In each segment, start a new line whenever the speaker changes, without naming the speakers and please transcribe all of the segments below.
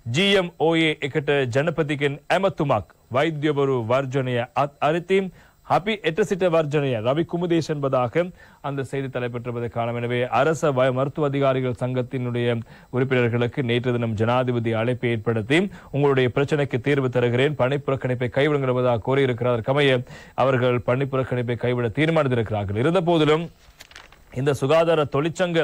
GMOA එකට ජනපතිගෙන් ඇමතුමක් වෛද්‍යවරු වර්ජනය අරිතීම් අපි එට සිට වර්ජනය ரவி குமுதேஷ் என்பதாக அந்த செய்தி தலைப்பெற்றிருப்பதை காணும். எனவே அரச மருத்துவ அதிகாரிகள் சங்கத்தினுடைய உறுப்பினர்களுக்கு நேற்று தினம் ஜனாதிபதி அழைப்பை ஏற்படுத்தி உங்களுடைய பிரச்சனைக்கு தீர்வு தருகிறேன், பணிப்புறக்கணிப்பை கைவிடுங்கள் என்பதாக கோரியிருக்கிறார். கமைய அவர்கள் பணிப்புறக்கணிப்பை கைவிட தீர்மானித்திருக்கிறார்கள். இருந்த போதிலும் இந்த சுகாதார தொழிற்சங்க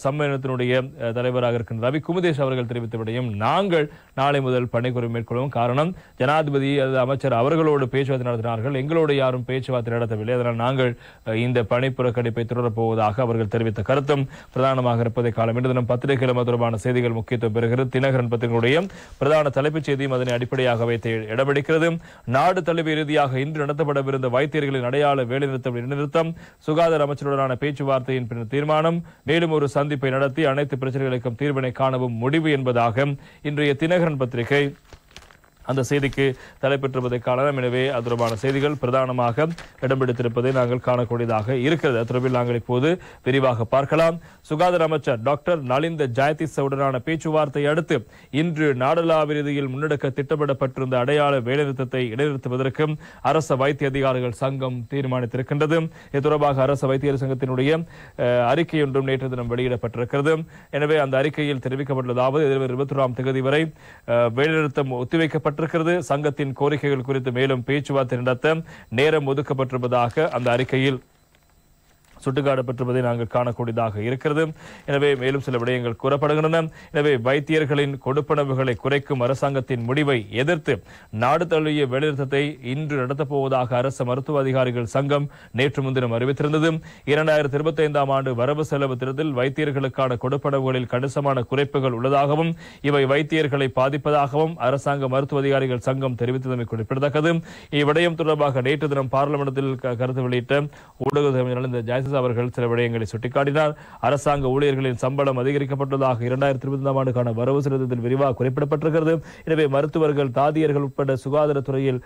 சம்மேளனத்தினுடைய தலைவராக இருக்கின்ற ரவி குமுதேஷ் அவர்கள் தெரிவித்த விடையும் நாங்கள் நாளை முதல் பணிக்குறை மேற்கொள்வோம். காரணம் ஜனாதிபதி அமைச்சர் அவர்களோடு பேச்சுவார்த்தை நடத்தினார்கள், எங்களோடு யாரும் பேச்சுவார்த்தை நடத்தவில்லை. அதனால் நாங்கள் இந்த பணிப்புறக்கணிப்பை தொடரப் போவதாக அவர்கள் தெரிவித்த கருத்தும் பிரதானமாக இருப்பதை காலம். இன்று தினம் பத்திரிகைகள் தொடர்பான செய்திகள் முக்கியத்துவம் பெறுகிறது. தினகரன் பத்திரிகையுடைய பிரதான தலைப்புச் செய்தியும் அதனை அடிப்படையாக வைத்து இடம்பிடிக்கிறது. நாடு தழுவிய ரீதியாக இன்று நடத்தப்படவிருந்த வைத்தியர்களின் அடையாள வேலைநிறுத்தம் இடைநிறுத்தம், சுகாதார அமைச்சருடனான பேச்சுவார்த்தையின் பின்னர் தீர்மானம், மேலும் ஒரு சந்திப்பை நடத்தி அனைத்து பிரச்சனைகளுக்கும் தீர்வினை காணவும் முடிவு என்பதாக இன்றைய தினகரன் பத்திரிகை அந்த செய்திக்கு தலைப்பெற்றிருப்பதை காணலாம். எனவே அது தொடர்பான செய்திகள் பிரதானமாக இடம்பெடுத்திருப்பதை நாங்கள் காணக்கூடியதாக இருக்கிறது. தொடர்பில் நாங்கள் இப்போது விரிவாக பார்க்கலாம். சுகாதார அமைச்சர் டாக்டர் நலிந்த ஜெயதிசவுடனான பேச்சுவார்த்தை அடுத்து இன்று நாடளாவிய ரீதியில் முன்னெடுக்க திட்டமிடப்பட்டிருந்த அடையாள வேலைநிறுத்தத்தை இடைநிறுத்துவதற்கு அரச வைத்திய அதிகாரிகள் சங்கம் தீர்மானித்திருக்கின்றது. இது தொடர்பாக அரச வைத்தியர் சங்கத்தினுடைய அறிக்கை ஒன்றும் நேற்று தினம் வெளியிடப்பட்டிருக்கிறது. எனவே அந்த அறிக்கையில் தெரிவிக்கப்பட்டுள்ளதாவது எதிர்வரும் 21ஆம் தேதி வரை வேலைநிறுத்தம் ஒத்திவைக்கப்பட்ட சங்கத்தின் கோரிக்கைகள் குறித்து மேலும் பேச்சுவார்த்தை நடத்த நேரம் ஒதுக்கப்பட்டிருப்பதாக அந்த அறிக்கையில் சுட்டிக்காட்டப்பட்டிருப்பதை நாங்கள் காணக்கூடியதாக இருக்கிறது. எனவே மேலும் சில விடயங்கள் கூறப்படுகின்றன. எனவே வைத்தியர்களின் கொடுப்பனவுகளை குறைக்கும் அரசாங்கத்தின் முடிவை எதிர்த்து நாடு தழுவிய வேலைநிறுத்தத்தை இன்று நடத்தப்போவதாக அரசு மருத்துவ அதிகாரிகள் சங்கம் நேற்று முன்தினம் அறிவித்திருந்தது. 2025ஆம் ஆண்டு வரவு செலவு திட்டத்தில் வைத்தியர்களுக்கான கொடுப்பனவுகளில் கணிசமான குறைப்புகள் உள்ளதாகவும் இவை வைத்தியர்களை பாதிப்பதாகவும் அரசாங்க மருத்துவ அதிகாரிகள் சங்கம் தெரிவித்தது குறிப்பிடத்தக்கது. இவ்விடயம் தொடர்பாக நேற்று தினம் பார்லிமெண்டத்தில் கருத்து வெளியிட்ட ஊடக அவர்கள் சில விடயங்களை சுட்டிக்காட்டினார். அரசாங்க ஊழியர்களின் சம்பளம் அதிகரிக்கப்பட்டதாக 2025ஆம் ஆண்டுக்கான வரவு செலுத்தத்தில் விரிவாக குறிப்பிடப்பட்டிருக்கிறது. எனவே மருத்துவர்கள், தாதியர்கள் உட்பட சுகாதாரத்துறையில்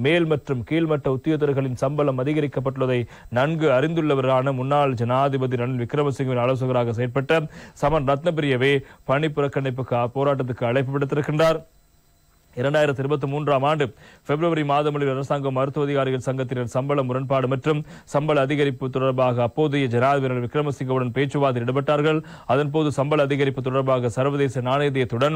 மேல் மற்றும் கீழ்மட்ட உத்தியோகத்தர்களின் சம்பளம் அதிகரிக்கப்பட்டுள்ளதை நன்கு அறிந்துள்ளவரான முன்னாள் ஜனாதிபதி ரணில் விக்ரமசிங்கவின் ஆலோசகராக செயற்பட்ட சமன் ரத்னபிரியவே பணி புறக்கணிப்புக்கு போராட்டத்துக்கு அழைப்பு விடுத்திருக்கின்றார். 2023ஆம் ஆண்டு பிப்ரவரி மாதங்களில் அரசாங்கம் மருத்துவ அதிகாரிகள் சங்கத்தினர் சம்பள முரண்பாடு மற்றும் சம்பள அதிகரிப்பு தொடர்பாக அப்போதைய ஜனாதிபதி விக்ரமசிங்கவுடன் பேச்சுவார்த்தையில் ஈடுபட்டார்கள். அதன்போது சம்பள அதிகரிப்பு தொடர்பாக சர்வதேச நாணயத்துடன்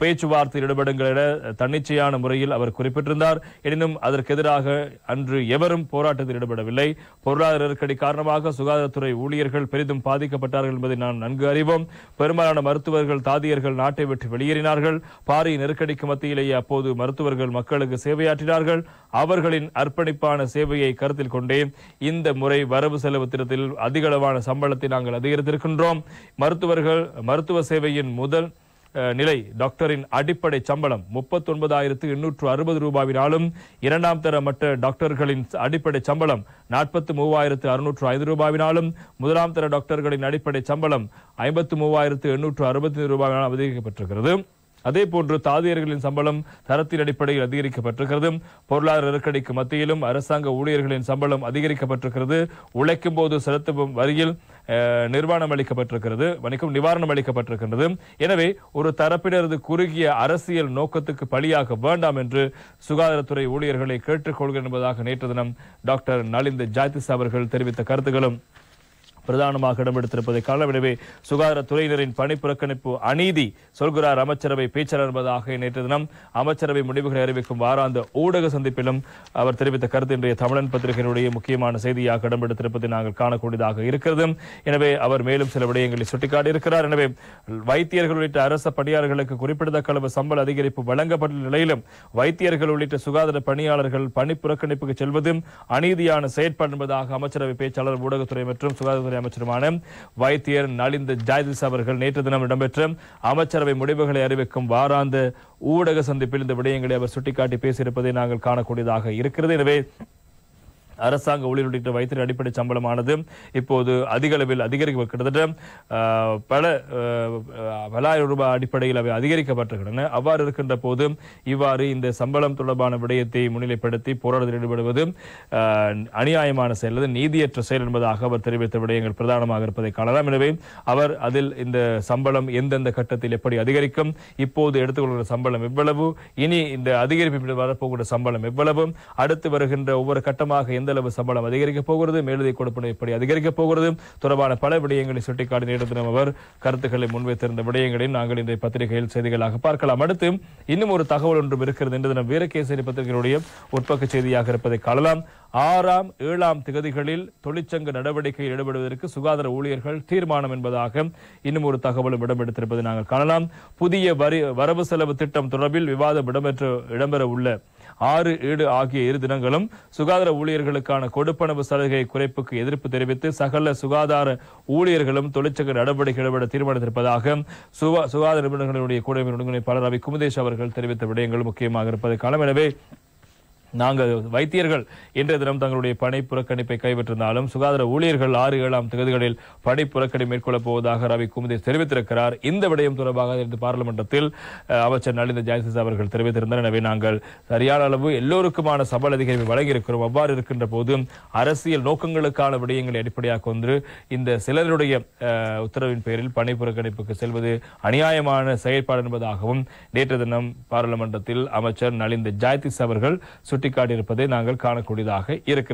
பேச்சுவார்த்தையில் ஈடுபடுங்கள் என தன்னிச்சையான முறையில் அவர் குறிப்பிட்டிருந்தார். எனினும் அதற்கு எதிராக அன்று எவரும் போராட்டத்தில் ஈடுபடவில்லை. பொருளாதார நெருக்கடி காரணமாக சுகாதாரத்துறை ஊழியர்கள் பெரிதும் பாதிக்கப்பட்டார்கள் என்பதை நான் நன்கு அறிவோம். பெரும்பாலான மருத்துவர்கள், தாதியர்கள் நாட்டை விட்டு வெளியேறினார்கள். பாரிய நெருக்கடிக்கு மத்தியில் அப்போது மருத்துவர்கள் மக்களுக்கு சேவையாற்றினார்கள். அவர்களின் அர்ப்பணிப்பான சேவையை கருத்தில் கொண்டே இந்த முறை வரவு செலவு திட்டத்தில் அதிகளவான சம்பளத்தை நாங்கள் அதிகரித்திருக்கின்றோம். மருத்துவ சேவையின் முதல் நிலை டாக்டரின் அடிப்படை சம்பளம் 39,860 ரூபாயினாலும், இரண்டாம் தர மட்ட டாக்டர்களின் அடிப்படை சம்பளம் 43,605 ரூபாயினாலும், முதலாம் தர டாக்டர்களின் அடிப்படை சம்பளம் 53,865 ரூபாயினாலும் அதிகரிக்கப்பட்டிருக்கிறது. அதே போன்று தாதியர்களின் சம்பளம் தரத்தின் அடிப்படையில் அதிகரிக்கப்பட்டிருக்கிறது. பொருளாதார நெருக்கடிக்கு மத்தியிலும் அரசாங்க ஊழியர்களின் சம்பளம் அதிகரிக்கப்பட்டிருக்கிறது. உழைக்கும் போது செலுத்தும் வரியில் நிவாரணம் அளிக்கப்பட்டிருக்கிறது. எனவே ஒரு தரப்பினரது குறுகிய அரசியல் நோக்கத்துக்கு பலியாக வேண்டாம் என்று சுகாதாரத்துறை ஊழியர்களை கேட்டுக்கொள்கிறேன் என்பதாக நேற்று தினம் டாக்டர் நலிந்த ஜெயதிச அவர்கள் தெரிவித்த கருத்துக்களும் பிரதானமாக இடம்பெடுத்திருப்பதை காணலாம். எனவே சுகாதாரத்துறையினரின் பணி புறக்கணிப்பு அநீதி சொல்கிறார் அமைச்சரவை பேச்சாளர் என்பதாக நேற்று தினம் அமைச்சரவை முடிவுகளை அறிவிக்கும் வாராந்த ஊடக சந்திப்பிலும் அவர் தெரிவித்த கருத்து இன்றைய தமிழன் பத்திரிகையினுடைய முக்கியமான செய்தியாக இடம்பெடுத்திருப்பதை நாங்கள் காணக்கூடியதாக இருக்கிறது. எனவே அவர் மேலும் சில விடயங்களை சுட்டிக்காட்டியிருக்கிறார். எனவே வைத்தியர்கள் உள்ளிட்ட அரச பணியாளர்களுக்கு குறிப்பிடத்தக்க அளவு சம்பள அதிகரிப்பு வழங்கப்பட்ட நிலையிலும் வைத்தியர்கள் உள்ளிட்ட சுகாதார பணியாளர்கள் பணி புறக்கணிப்புக்கு செல்வது அநீதியான செயற்பாடு என்பதாக அமைச்சரவை பேச்சாளர் ஊடகத்துறை மற்றும் சுகாதாரத்துறை அமைச்சருமான வைத்தியர் நலிந்த ஜெயதிச அவர்கள் நேற்று தினம் இடம்பெற்ற அமைச்சரவை முடிவுகளை அறிவிக்கும் வாராந்த ஊடக சந்திப்பில் இந்த விடயங்களை அவர் சுட்டிக்காட்டி பேசியிருப்பதை நாங்கள் காணக்கூடியதாக இருக்கிறது. எனவே அரசாங்க ஊழியர் உள்ளிட்ட வைத்தியர் அடிப்படை சம்பளமானது இப்போது அதிக அளவில் அதிகரிக்க கிட்டத்தட்ட பல ஆயிரம் ரூபாய் அடிப்படையில் அவை அதிகரிக்கப்பட்டிருக்கின்றன. அவ்வாறு இருக்கின்ற போது இவ்வாறு இந்த சம்பளம் தொடர்பான விடயத்தை முன்னிலைப்படுத்தி போராட்டத்தில் ஈடுபடுவது அநியாயமான செயல், நீதியற்ற செயல் என்பதாக அவர் தெரிவித்த விடயங்கள் பிரதானமாக இருப்பதை காணலாம். எனவே அவர் அதில் இந்த சம்பளம் எந்தெந்த கட்டத்தில் எப்படி அதிகரிக்கும், இப்போது எடுத்துக்கொள்கிற சம்பளம் எவ்வளவு, இனி இந்த அதிகரிப்பு வரப்போகிற சம்பளம் எவ்வளவு, அடுத்து வருகின்ற ஒவ்வொரு கட்டமாக எந்த அளவு சம்பளம் அதிகரிக்கப் போகிறது, மேலதிக கொடுப்பனை எப்படி அதிகரிக்கப் போகிறது தொடர்பான பல விடயங்களை சுட்டிக்காட்டி நேரத்தில் அவர் கருத்துக்களை முன்வைத்திருந்த விடயங்களையும் நாங்கள் இன்றைய பத்திரிகையில் செய்திகளாக பார்க்கலாம். அடுத்து இன்னும் ஒரு தகவல் ஒன்றும் இருக்கிறது என்று தினம் வீரகேசரி பத்திரிகையுடைய உட்பக்க செய்தியாக இருப்பதை காணலாம். 6ஆம் 7ஆம் திகதிகளில் தொழிற்சங்க நடவடிக்கையில் ஈடுபடுவதற்கு சுகாதார ஊழியர்கள் தீர்மானம் என்பதாக இன்னும் ஒரு தகவலும் இடம்பெடுத்திருப்பதை நாங்கள் காணலாம். புதிய வரவு செலவு திட்டம் தொடர்பில் விவாதம் இடம்பெற உள்ள 6, 7 ஆகிய 2 தினங்களும் சுகாதார ஊழியர்களுக்கான கொடுப்பனவு சலுகை குறைப்புக்கு எதிர்ப்பு தெரிவித்து சகல சுகாதார ஊழியர்களும் தொழிற்சங்க நடவடிக்கை ஈடுபட தீர்மானித்திருப்பதாக சுகாதார நிபுணர்களுடைய கூட்டமைப்பின் ஒருங்கிணைப்பாளர் ரவி குமுதேஷ் அவர்கள் தெரிவித்த விடயங்கள் முக்கியமாக இருப்பதை காணலாம். எனவே நாங்கள் வைத்தியர்கள் இன்றைய தினம் தங்களுடைய பணி புறக்கணிப்பை கைவிட்டிருந்தாலும் சுகாதார ஊழியர்கள் 6, 7ஆம் தேதிகளில் பணி புறக்கணி மேற்கொள்ளப் போவதாக ரவி குமுதேஷ் தெரிவித்திருக்கிறார். இந்த விடயம் தொடர்பாக இன்று பாராளுமன்றத்தில் அமைச்சர் நலிந்த ஜெயதிச அவர்கள் தெரிவித்திருந்தார். எனவே நாங்கள் சரியான அளவு எல்லோருக்குமான சம்பள அதிகரிப்பை வழங்கியிருக்கிறோம். அவ்வாறு இருக்கின்ற போது அரசியல் நோக்கங்களுக்கான விடயங்களை அடிப்படையாக கொண்டு இந்த சிலருடைய உத்தரவின் பேரில் பணி புறக்கணிப்புக்கு செல்வது அநியாயமான செயற்பாடு என்பதாகவும் நேற்று தினம் பாராளுமன்றத்தில் அமைச்சர் நலிந்த ஜெயதிச அவர்கள் சுட்டிக்காட்டியிருப்பதை நாங்கள் காணக்கூடியதாக இருக்கிறது.